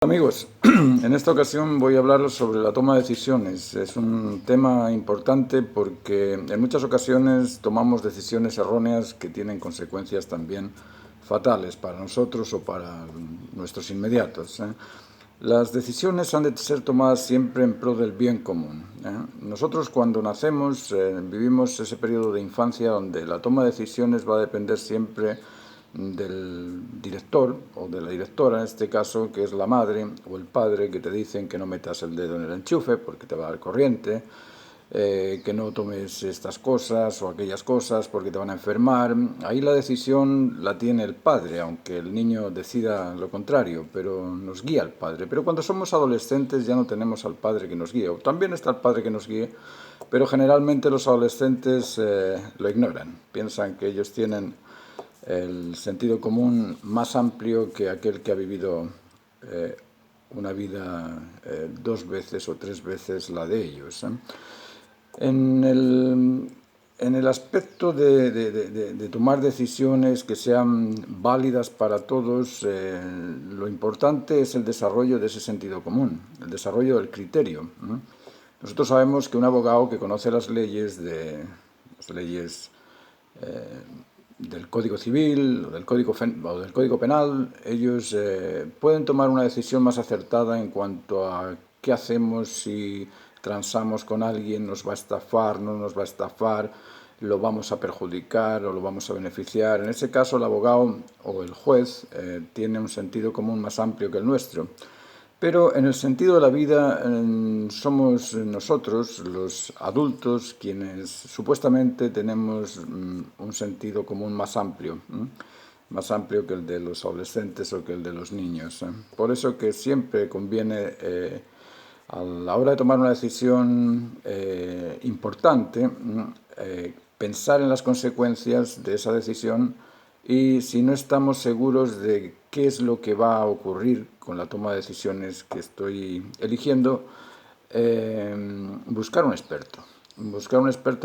Amigos, en esta ocasión voy a hablaros sobre la toma de decisiones. Es un tema importante porque en muchas ocasiones tomamos decisiones erróneas que tienen consecuencias también fatales para nosotros o para nuestros inmediatos. Las decisiones han de ser tomadas siempre en pro del bien común. Nosotros cuando nacemos vivimos ese periodo de infancia donde la toma de decisiones va a depender siempre del director o de la directora, en este caso, que es la madre o el padre, que te dicen que no metas el dedo en el enchufe porque te va a dar corriente, que no tomes estas cosas o aquellas cosas porque te van a enfermar. Ahí la decisión la tiene el padre, aunque el niño decida lo contrario, pero nos guía el padre. Pero cuando somos adolescentes ya no tenemos al padre que nos guíe, o también está el padre que nos guíe, pero generalmente los adolescentes lo ignoran, piensan que ellos tienen el sentido común más amplio que aquel que ha vivido una vida dos veces o tres veces la de ellos. En el aspecto de tomar decisiones que sean válidas para todos, lo importante es el desarrollo de ese sentido común, el desarrollo del criterio. Nosotros sabemos que un abogado que conoce las leyes del Código Civil o del Código Penal, ellos pueden tomar una decisión más acertada en cuanto a qué hacemos si transamos con alguien, nos va a estafar, no nos va a estafar, lo vamos a perjudicar o lo vamos a beneficiar. En ese caso, el abogado o el juez tiene un sentido común más amplio que el nuestro. Pero en el sentido de la vida somos nosotros, los adultos, quienes supuestamente tenemos un sentido común más amplio que el de los adolescentes o que el de los niños. Por eso que siempre conviene, a la hora de tomar una decisión importante, pensar en las consecuencias de esa decisión, y si no estamos seguros de qué es lo que va a ocurrir con la toma de decisiones que estoy eligiendo, buscar un experto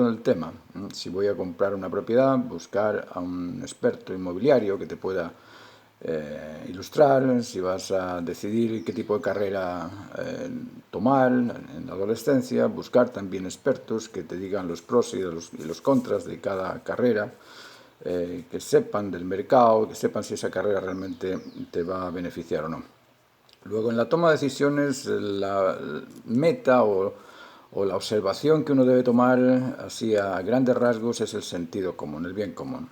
en el tema. Si voy a comprar una propiedad, buscar a un experto inmobiliario que te pueda ilustrar. Si vas a decidir qué tipo de carrera tomar en la adolescencia, buscar también expertos que te digan los pros y los contras de cada carrera, que sepan del mercado, que sepan si esa carrera realmente te va a beneficiar o no. Luego, en la toma de decisiones, la meta o la observación que uno debe tomar así a grandes rasgos es el sentido común, el bien común.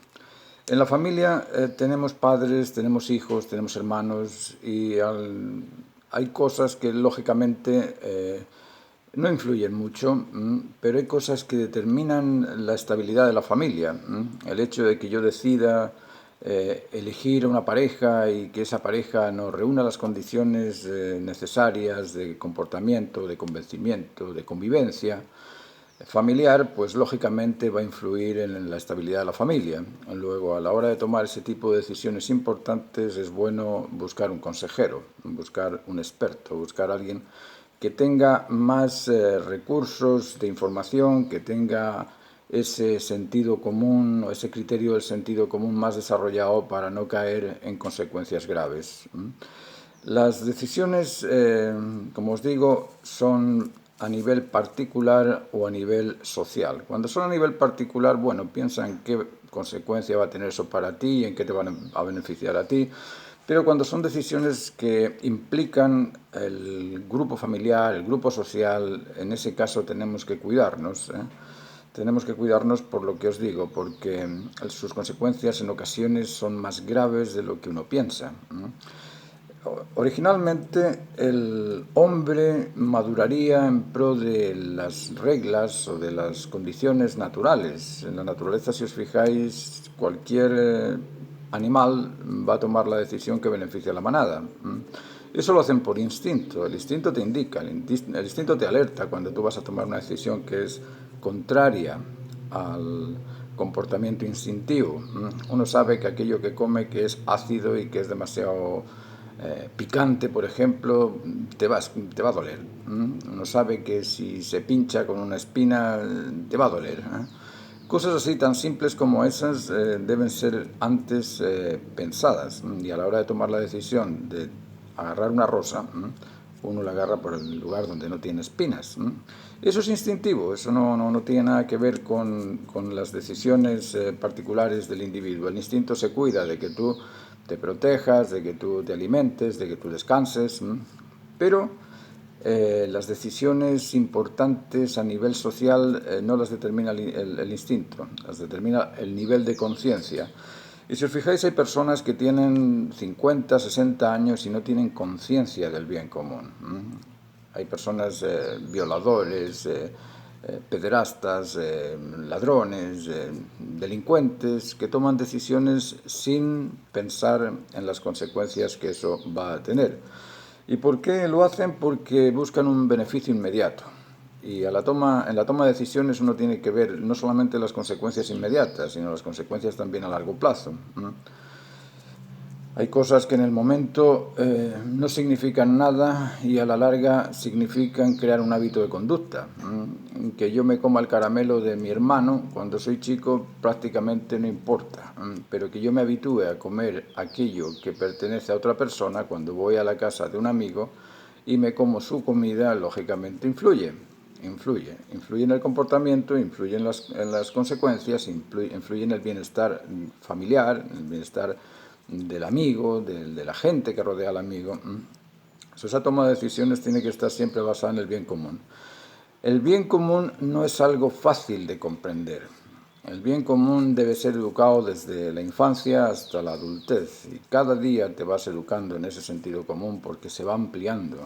En la familia tenemos padres, tenemos hijos, tenemos hermanos, y hay cosas que lógicamente no influyen mucho, pero hay cosas que determinan la estabilidad de la familia. El hecho de que yo decida elegir una pareja y que esa pareja nos reúna las condiciones necesarias de comportamiento, de convencimiento, de convivencia familiar, pues lógicamente va a influir en la estabilidad de la familia. Luego, a la hora de tomar ese tipo de decisiones importantes, es bueno buscar un consejero, buscar un experto, buscar a alguien que tenga más recursos de información, que tenga ese sentido común o ese criterio del sentido común más desarrollado para no caer en consecuencias graves. Las decisiones, como os digo, son a nivel particular o a nivel social. Cuando son a nivel particular, bueno, piensa en qué consecuencia va a tener eso para ti y en qué te van a beneficiar a ti. Pero cuando son decisiones que implican el grupo familiar, el grupo social, en ese caso tenemos que cuidarnos. Tenemos que cuidarnos por lo que os digo, porque sus consecuencias en ocasiones son más graves de lo que uno piensa. Originalmente el hombre maduraría en pro de las reglas o de las condiciones naturales. En la naturaleza, si os fijáis, cualquier animal va a tomar la decisión que beneficia a la manada. Eso lo hacen por instinto. El instinto te indica, el instinto te alerta cuando tú vas a tomar una decisión que es contraria al comportamiento instintivo. Uno sabe que aquello que come, que es ácido y que es demasiado picante, por ejemplo, te va a doler. Uno sabe que si se pincha con una espina, te va a doler. Cosas así tan simples como esas deben ser antes pensadas, y a la hora de tomar la decisión de agarrar una rosa, uno la agarra por el lugar donde no tiene espinas. Eso es instintivo, eso no tiene nada que ver con las decisiones particulares del individuo. El instinto se cuida de que tú te protejas, de que tú te alimentes, de que tú descanses, pero las decisiones importantes a nivel social no las determina el instinto, las determina el nivel de conciencia. Y si os fijáis, hay personas que tienen 50, 60 años y no tienen conciencia del bien común. Hay personas violadores, pederastas, ladrones, delincuentes, que toman decisiones sin pensar en las consecuencias que eso va a tener. ¿Y por qué lo hacen? Porque buscan un beneficio inmediato. Y en la toma de decisiones uno tiene que ver no solamente las consecuencias inmediatas, sino las consecuencias también a largo plazo. Hay cosas que en el momento no significan nada y a la larga significan crear un hábito de conducta. Que yo me coma el caramelo de mi hermano cuando soy chico prácticamente no importa, pero que yo me habitúe a comer aquello que pertenece a otra persona cuando voy a la casa de un amigo y me como su comida, lógicamente influye en el comportamiento, influye en las consecuencias, influye en el bienestar familiar, en el bienestar del amigo, de la gente que rodea al amigo. Esa toma de decisiones tiene que estar siempre basada en el bien común. El bien común no es algo fácil de comprender. El bien común debe ser educado desde la infancia hasta la adultez y cada día te vas educando en ese sentido común porque se va ampliando.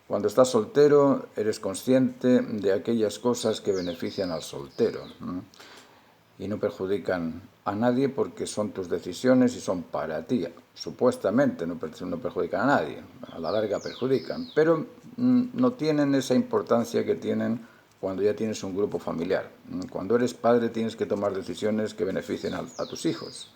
Cuando estás soltero eres consciente de aquellas cosas que benefician al soltero y no perjudican a nadie porque son tus decisiones y son para ti. Supuestamente no perjudican a nadie, a la larga perjudican, pero no tienen esa importancia que tienen cuando ya tienes un grupo familiar. Cuando eres padre tienes que tomar decisiones que beneficien a tus hijos.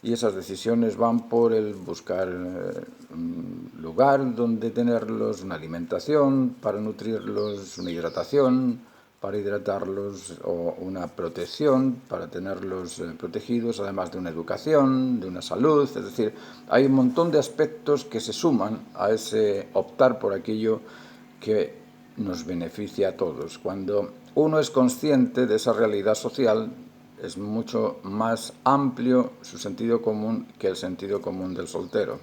Y esas decisiones van por el buscar un lugar donde tenerlos, una alimentación para nutrirlos, una hidratación para hidratarlos o una protección para tenerlos protegidos, además de una educación, de una salud. Es decir, hay un montón de aspectos que se suman a ese optar por aquello que nos beneficia a todos. Cuando uno es consciente de esa realidad social, es mucho más amplio su sentido común que el sentido común del soltero.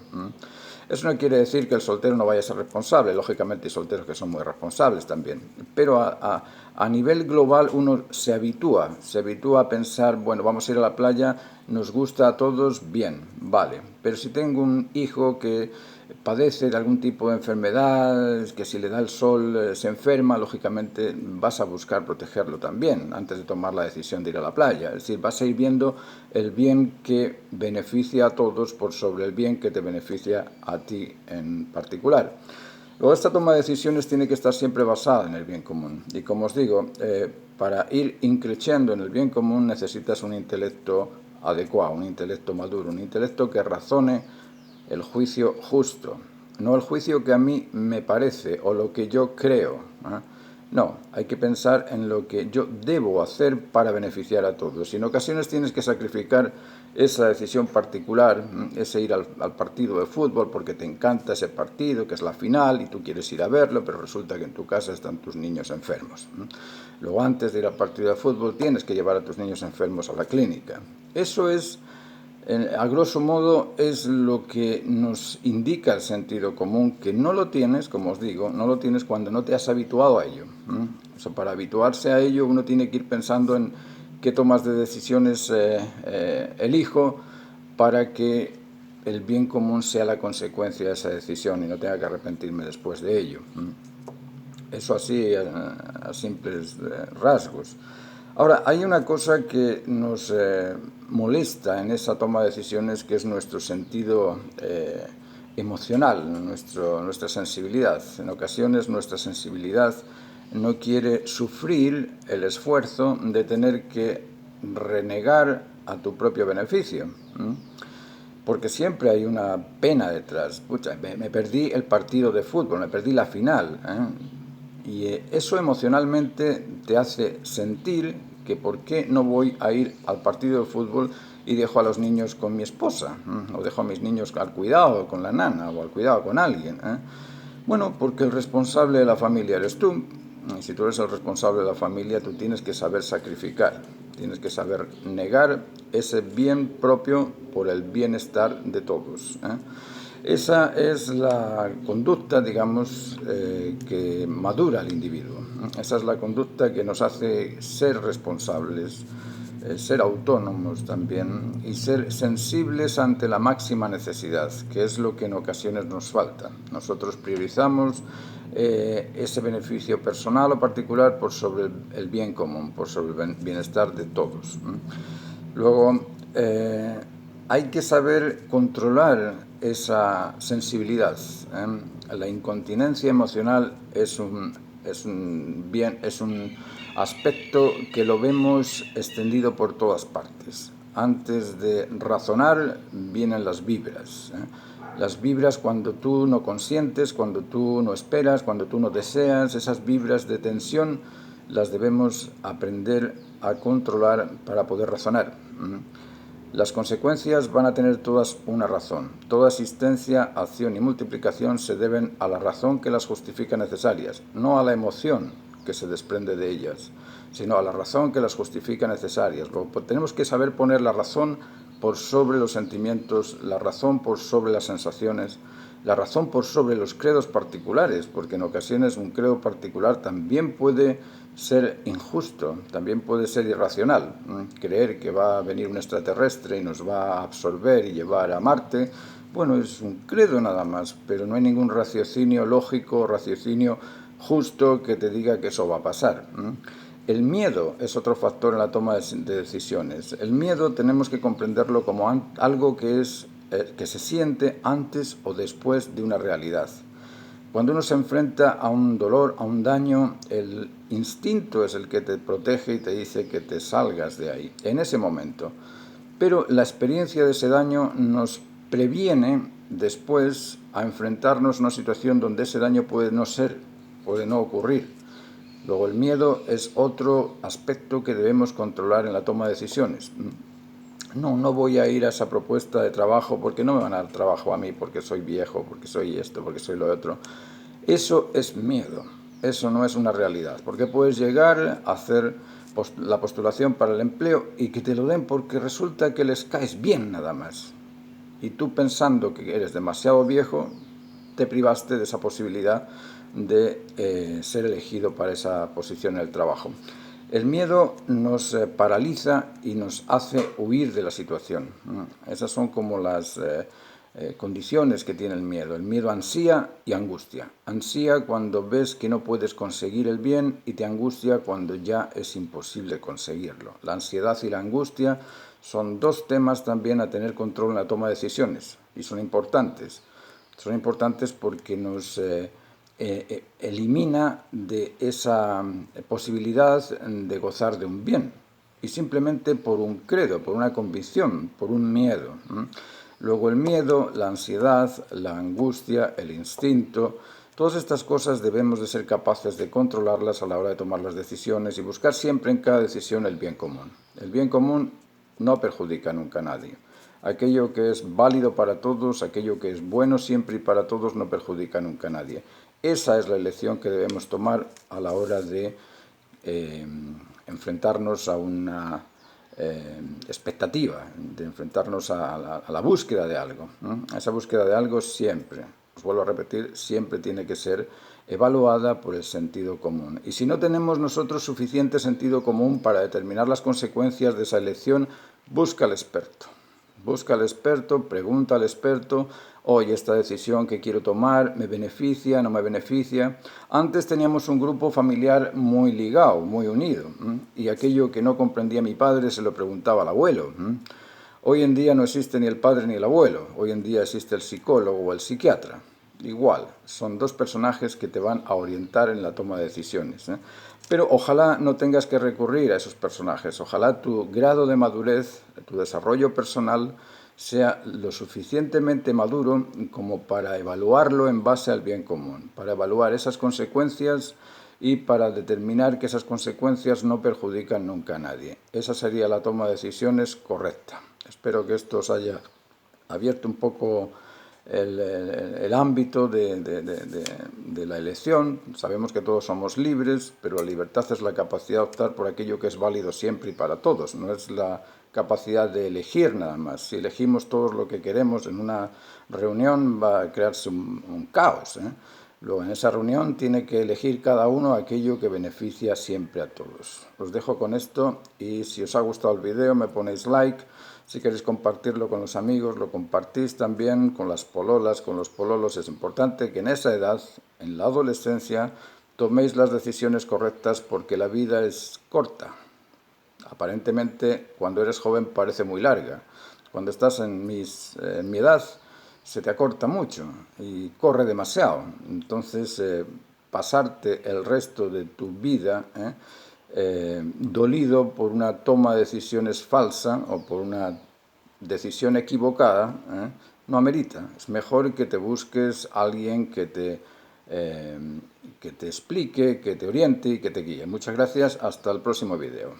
Eso no quiere decir que el soltero no vaya a ser responsable, lógicamente hay solteros que son muy responsables también, pero a nivel global uno se habitúa a pensar, bueno, vamos a ir a la playa, nos gusta a todos, bien, vale, pero si tengo un hijo que padece de algún tipo de enfermedad, que si le da el sol se enferma, lógicamente vas a buscar protegerlo también antes de tomar la decisión de ir a la playa. Es decir, vas a ir viendo el bien que beneficia a todos por sobre el bien que te beneficia a ti en particular. Luego, esta toma de decisiones tiene que estar siempre basada en el bien común. Y como os digo, para ir increciendo en el bien común necesitas un intelecto adecuado, un intelecto maduro, un intelecto que razone el juicio justo, no el juicio que a mí me parece o lo que yo creo. No, hay que pensar en lo que yo debo hacer para beneficiar a todos. Y en ocasiones tienes que sacrificar esa decisión particular, ese ir al partido de fútbol porque te encanta ese partido, que es la final, y tú quieres ir a verlo, pero resulta que en tu casa están tus niños enfermos. Luego, antes de ir al partido de fútbol, tienes que llevar a tus niños enfermos a la clínica. Eso es, a grosso modo, es lo que nos indica el sentido común, que no lo tienes, como os digo, no lo tienes cuando no te has habituado a ello. O sea, para habituarse a ello uno tiene que ir pensando en qué tomas de decisiones elijo para que el bien común sea la consecuencia de esa decisión y no tenga que arrepentirme después de ello. Eso así a simples rasgos. Ahora, hay una cosa que nos molesta en esa toma de decisiones, que es nuestro sentido emocional, nuestra sensibilidad. En ocasiones nuestra sensibilidad no quiere sufrir el esfuerzo de tener que renegar a tu propio beneficio. Porque siempre hay una pena detrás. Pucha, me perdí el partido de fútbol, me perdí la final. Y eso emocionalmente te hace sentir que por qué no voy a ir al partido de fútbol y dejo a los niños con mi esposa, o dejo a mis niños al cuidado con la nana o al cuidado con alguien. Bueno, porque el responsable de la familia eres tú. Y si tú eres el responsable de la familia, tú tienes que saber sacrificar, tienes que saber negar ese bien propio por el bienestar de todos. Esa es la conducta, digamos, que madura al individuo. Esa es la conducta que nos hace ser responsables, ser autónomos también y ser sensibles ante la máxima necesidad, que es lo que en ocasiones nos falta. Nosotros priorizamos ese beneficio personal o particular por sobre el bien común, por sobre el bienestar de todos. Luego, hay que saber controlar esa sensibilidad. La incontinencia emocional es un aspecto que lo vemos extendido por todas partes. Antes de razonar vienen las vibras. Las vibras cuando tú no consientes, cuando tú no esperas, cuando tú no deseas, esas vibras de tensión las debemos aprender a controlar para poder razonar. Las consecuencias van a tener todas una razón. Toda existencia, acción y multiplicación se deben a la razón que las justifica necesarias, no a la emoción que se desprende de ellas, sino a la razón que las justifica necesarias. Luego, tenemos que saber poner la razón por sobre los sentimientos, la razón por sobre las sensaciones, la razón por sobre los credos particulares, porque en ocasiones un credo particular también puede ser injusto, también puede ser irracional. Creer que va a venir un extraterrestre y nos va a absorber y llevar a Marte, bueno, es un credo nada más, pero no hay ningún raciocinio lógico, raciocinio justo que te diga que eso va a pasar. El miedo es otro factor en la toma de decisiones. El miedo tenemos que comprenderlo como algo que se siente antes o después de una realidad. Cuando uno se enfrenta a un dolor, a un daño, el instinto es el que te protege y te dice que te salgas de ahí, en ese momento. Pero la experiencia de ese daño nos previene después a enfrentarnos a una situación donde ese daño puede no ocurrir. Luego el miedo es otro aspecto que debemos controlar en la toma de decisiones. No voy a ir a esa propuesta de trabajo porque no me van a dar trabajo a mí, porque soy viejo, porque soy esto, porque soy lo otro. Eso es miedo, eso no es una realidad, porque puedes llegar a hacer la postulación para el empleo y que te lo den porque resulta que les caes bien nada más. Y tú pensando que eres demasiado viejo, te privaste de esa posibilidad de ser elegido para esa posición en el trabajo. El miedo nos paraliza y nos hace huir de la situación. Esas son como las condiciones que tiene el miedo. El miedo ansía y angustia. Ansía cuando ves que no puedes conseguir el bien y te angustia cuando ya es imposible conseguirlo. La ansiedad y la angustia son dos temas también a tener control en la toma de decisiones y son importantes. Son importantes porque nos elimina de esa posibilidad de gozar de un bien y simplemente por un credo, por una convicción, por un miedo. Luego el miedo, la ansiedad, la angustia, el instinto, todas estas cosas debemos de ser capaces de controlarlas a la hora de tomar las decisiones y buscar siempre en cada decisión el bien común. El bien común no perjudica nunca a nadie. Aquello que es válido para todos, aquello que es bueno siempre y para todos no perjudica nunca a nadie. Esa es la elección que debemos tomar a la hora de enfrentarnos a una expectativa, de enfrentarnos a la búsqueda de algo. Esa búsqueda de algo siempre, os vuelvo a repetir, siempre tiene que ser evaluada por el sentido común. Y si no tenemos nosotros suficiente sentido común para determinar las consecuencias de esa elección, busca al experto. Busca al experto, pregunta al experto, oye, esta decisión que quiero tomar, ¿me beneficia, no me beneficia? Antes teníamos un grupo familiar muy ligado, muy unido, y aquello que no comprendía mi padre se lo preguntaba al abuelo. Hoy en día no existe ni el padre ni el abuelo, hoy en día existe el psicólogo o el psiquiatra. Igual, son dos personajes que te van a orientar en la toma de decisiones. Pero ojalá no tengas que recurrir a esos personajes, ojalá tu grado de madurez, tu desarrollo personal sea lo suficientemente maduro como para evaluarlo en base al bien común, para evaluar esas consecuencias y para determinar que esas consecuencias no perjudican nunca a nadie. Esa sería la toma de decisiones correcta. Espero que esto os haya abierto un poco el ámbito de la elección. Sabemos que todos somos libres, pero la libertad es la capacidad de optar por aquello que es válido siempre y para todos. No es la capacidad de elegir nada más. Si elegimos todos lo que queremos en una reunión va a crearse un caos, ¿eh? Luego, en esa reunión tiene que elegir cada uno aquello que beneficia siempre a todos. Os dejo con esto y si os ha gustado el vídeo me ponéis like. Si queréis compartirlo con los amigos, lo compartís también con las pololas, con los pololos. Es importante que en esa edad, en la adolescencia, toméis las decisiones correctas porque la vida es corta. Aparentemente, cuando eres joven parece muy larga. Cuando estás en mi edad, se te acorta mucho y corre demasiado. Entonces, pasarte el resto de tu vida dolido por una toma de decisiones falsa o por una decisión equivocada, no amerita. Es mejor que te busques a alguien que te explique, que te oriente y que te guíe. Muchas gracias. Hasta el próximo vídeo.